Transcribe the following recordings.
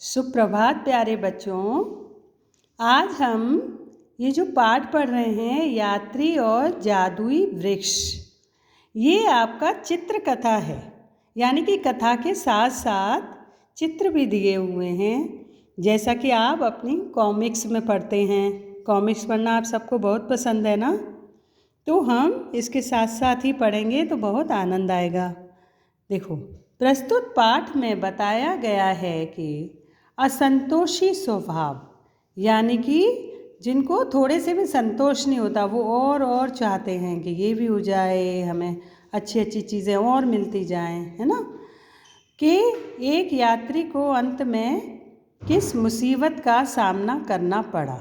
सुप्रभात प्यारे बच्चों। आज हम ये जो पाठ पढ़ रहे हैं यात्री और जादुई वृक्ष, ये आपका चित्र कथा है। यानी कि कथा के साथ साथ चित्र भी दिए हुए हैं, जैसा कि आप अपनी कॉमिक्स में पढ़ते हैं। कॉमिक्स पढ़ना आप सबको बहुत पसंद है ना, तो हम इसके साथ साथ ही पढ़ेंगे तो बहुत आनंद आएगा। देखो, प्रस्तुत पाठ में बताया गया है कि असंतोषी स्वभाव, यानी कि जिनको थोड़े से भी संतोष नहीं होता, वो और चाहते हैं कि ये भी हो जाए, हमें अच्छी अच्छी चीज़ें और मिलती जाएं, है ना। कि एक यात्री को अंत में किस मुसीबत का सामना करना पड़ा।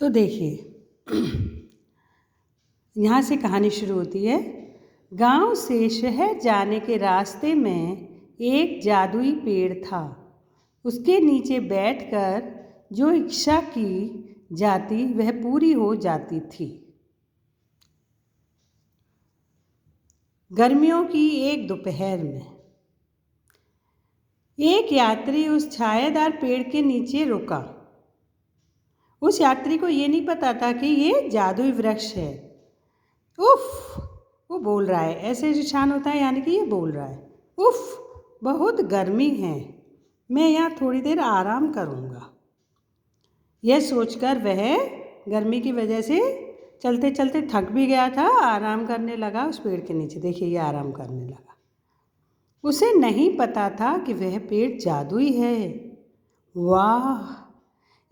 तो देखिए, यहाँ से कहानी शुरू होती है। गांव से शहर जाने के रास्ते में एक जादुई पेड़ था। उसके नीचे बैठकर जो इच्छा की जाती वह पूरी हो जाती थी। गर्मियों की एक दोपहर में एक यात्री उस छायादार पेड़ के नीचे रुका। उस यात्री को ये नहीं पता था कि ये जादुई वृक्ष है। उफ, वो बोल रहा है, ऐसे निशान होता है, यानी कि ये बोल रहा है, उफ, बहुत गर्मी है, मैं यहाँ थोड़ी देर आराम करूँगा। यह सोचकर वह गर्मी की वजह से चलते चलते थक भी गया था, आराम करने लगा उस पेड़ के नीचे। देखिए, ये आराम करने लगा। उसे नहीं पता था कि वह पेड़ जादुई है। वाह,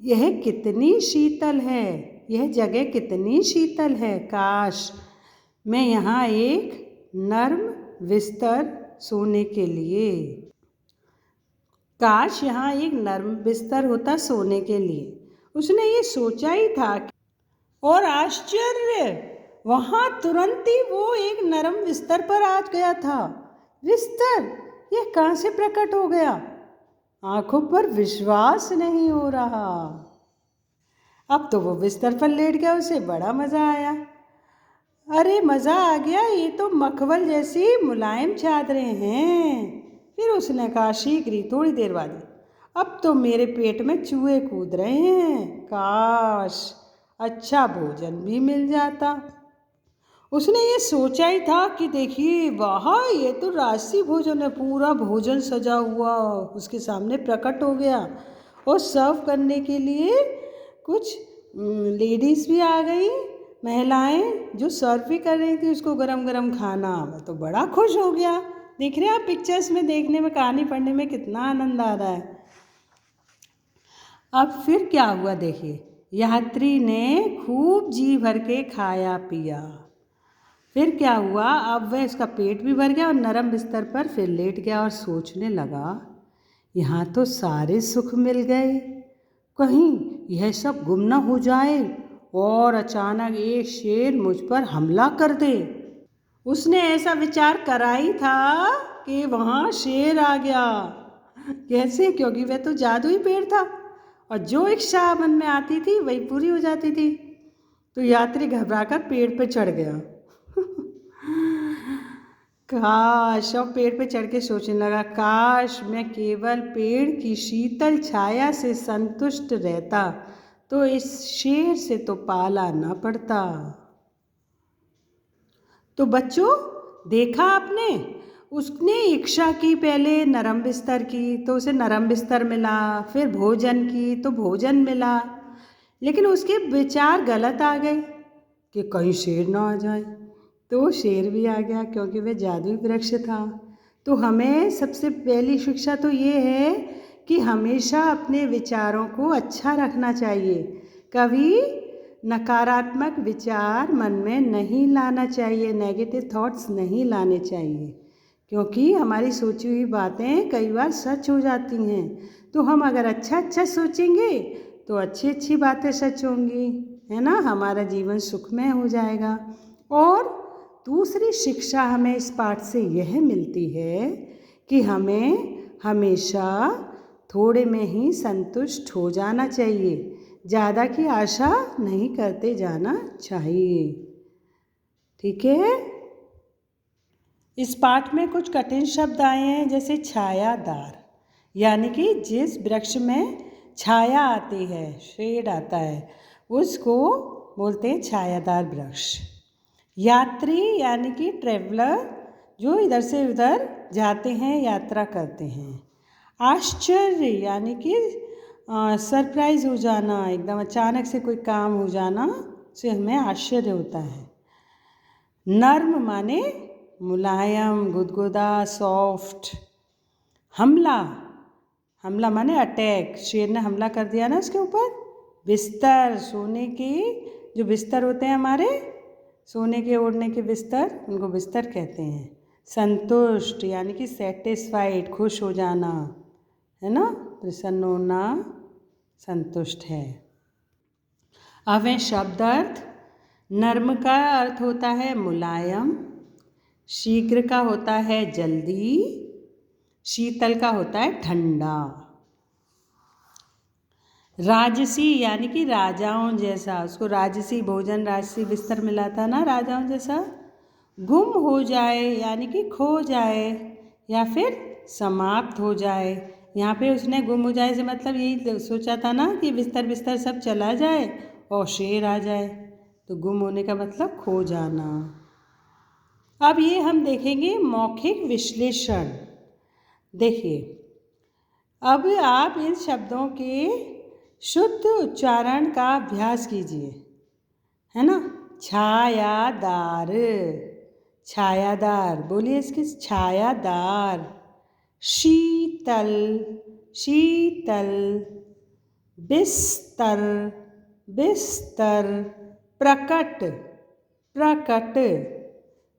यह कितनी शीतल है, यह जगह कितनी शीतल है। काश मैं यहाँ एक नर्म बिस्तर सोने के लिए, काश यहाँ एक नर्म बिस्तर होता सोने के लिए। उसने ये सोचा ही था और आश्चर्य, वहाँ तुरंत ही वो एक नरम बिस्तर पर आ गया था। बिस्तर, यह कहाँ से प्रकट हो गया? आंखों पर विश्वास नहीं हो रहा। अब तो वो बिस्तर पर लेट गया, उसे बड़ा मज़ा आया। अरे मज़ा आ गया, ये तो मखमल जैसी मुलायम चादरें हैं। फिर उसने कहा शीघ्र, थोड़ी देर बाद, अब तो मेरे पेट में चूहे कूद रहे हैं। काश अच्छा भोजन भी मिल जाता। उसने ये सोचा ही था कि देखिए, वाह, ये तो राजसी भोजन है, पूरा भोजन सजा हुआ उसके सामने प्रकट हो गया। और सर्व करने के लिए कुछ लेडीज़ भी आ गई, महिलाएं, जो सर्व भी कर रही थी उसको गरम गरम खाना। वह तो बड़ा खुश हो गया। देख रहे हैं आप, पिक्चर्स में देखने में, कहानी पढ़ने में कितना आनंद आ रहा है। अब फिर क्या हुआ देखिए, यात्री ने खूब जी भर के खाया पिया। फिर क्या हुआ, अब वह उसका पेट भी भर गया और नरम बिस्तर पर फिर लेट गया और सोचने लगा, यहाँ तो सारे सुख मिल गए, कहीं यह सब गुम न हो जाए और अचानक एक शेर मुझ पर हमला कर दे। उसने ऐसा विचार करा ही था कि वहाँ शेर आ गया। कैसे? क्योंकि वह तो जादुई पेड़ था और जो इच्छा मन में आती थी वही पूरी हो जाती थी। तो यात्री घबराकर पेड़ पर चढ़ गया। काश, अब पेड़ पे चढ़ के सोचने लगा, काश मैं केवल पेड़ की शीतल छाया से संतुष्ट रहता तो इस शेर से तो पाला न पड़ता। तो बच्चों, देखा आपने, उसने इच्छा की पहले नरम बिस्तर की तो उसे नरम बिस्तर मिला, फिर भोजन की तो भोजन मिला, लेकिन उसके विचार गलत आ गए कि कहीं शेर ना आ जाए। तो शेर भी आ गया, क्योंकि वह जादुई वृक्ष था। तो हमें सबसे पहली शिक्षा तो ये है कि हमेशा अपने विचारों को अच्छा रखना चाहिए। कभी नकारात्मक विचार मन में नहीं लाना चाहिए, नेगेटिव थॉट्स नहीं लाने चाहिए, क्योंकि हमारी सोची हुई बातें कई बार सच हो जाती हैं। तो हम अगर अच्छा सोचेंगे तो अच्छी बातें सच होंगी, है ना। हमारा जीवन सुखमय हो जाएगा। और दूसरी शिक्षा हमें इस पाठ से यह मिलती है कि हमें हमेशा थोड़े में ही संतुष्ट हो जाना चाहिए, ज़्यादा की आशा नहीं करते जाना चाहिए। ठीक है। इस पाठ में कुछ कठिन शब्द आए हैं, जैसे छायादार, यानी कि जिस वृक्ष में छाया आती है, शेड आता है, उसको बोलते हैं छायादार वृक्ष। यात्री यानी कि ट्रेवलर, जो इधर से उधर जाते हैं, यात्रा करते हैं। आश्चर्य यानी कि सरप्राइज हो जाना, एकदम अचानक से कोई काम हो जाना से हमें आश्चर्य होता है। नर्म माने मुलायम, गुदगुदा, सॉफ्ट। हमला, हमला माने अटैक, शेर ने हमला कर दिया ना उसके ऊपर। बिस्तर, सोने के जो बिस्तर होते हैं हमारे, सोने के ओढ़ने के बिस्तर, उनको बिस्तर कहते हैं। संतुष्ट यानी कि सेटिस्फाइड, खुश हो जाना, है ना, प्रसन्न होना, संतुष्ट है। अब है शब्द अर्थ। नर्म का अर्थ होता है मुलायम, शीघ्र का होता है जल्दी, शीतल का होता है ठंडा। राजसी यानी कि राजाओं जैसा, उसको राजसी भोजन, राजसी बिस्तर मिला था ना, राजाओं जैसा। गुम हो जाए यानी कि खो जाए या फिर समाप्त हो जाए। यहाँ पे उसने गुम हो जाए से मतलब यही सोचा था ना कि बिस्तर बिस्तर सब चला जाए और शेर आ जाए, तो गुम होने का मतलब खो जाना। अब ये हम देखेंगे मौखिक विश्लेषण। देखिए, अब आप इन शब्दों के शुद्ध उच्चारण का अभ्यास कीजिए, है ना। छायादार, छायादार, बोलिए इसकी, छायादार। शीतल, शीतल। बिस्तर, बिस्तर। प्रकट, प्रकट।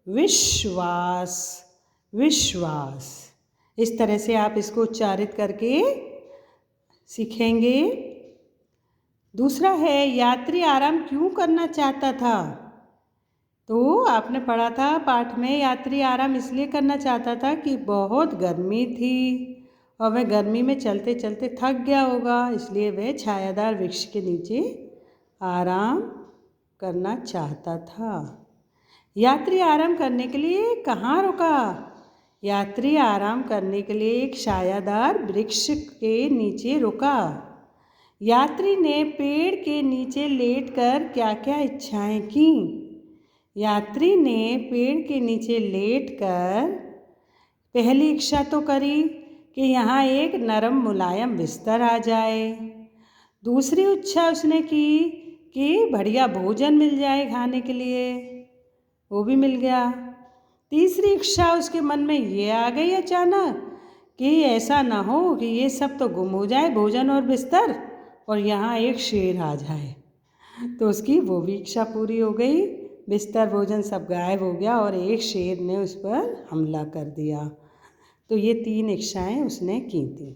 विश्वास, विश्वास। इस तरह से आप इसको उच्चारित करके सीखेंगे। दूसरा है यात्री आराम क्यों करना चाहता था। तो आपने पढ़ा था पाठ में, यात्री आराम इसलिए करना चाहता था कि बहुत गर्मी थी और वह गर्मी में चलते चलते थक गया होगा, इसलिए वह छायादार वृक्ष के नीचे आराम करना चाहता था। यात्री आराम करने के लिए कहाँ रुका। यात्री आराम करने के लिए एक छायादार वृक्ष के नीचे रुका। यात्री ने पेड़ के नीचे लेटकर क्या क्या इच्छाएं की। यात्री ने पेड़ के नीचे लेटकर पहली इच्छा तो करी कि यहाँ एक नरम मुलायम बिस्तर आ जाए। दूसरी इच्छा उसने की कि बढ़िया भोजन मिल जाए खाने के लिए, वो भी मिल गया। तीसरी इच्छा उसके मन में ये आ गई अचानक कि ऐसा ना हो कि ये सब तो गुम हो जाए, भोजन और बिस्तर, और यहाँ एक शेर आ जाए। तो उसकी वो भी इच्छा पूरी हो गई, बिस्तर भोजन सब गायब हो गया और एक शेर ने उस पर हमला कर दिया। तो ये 3 इच्छाएं उसने की थी।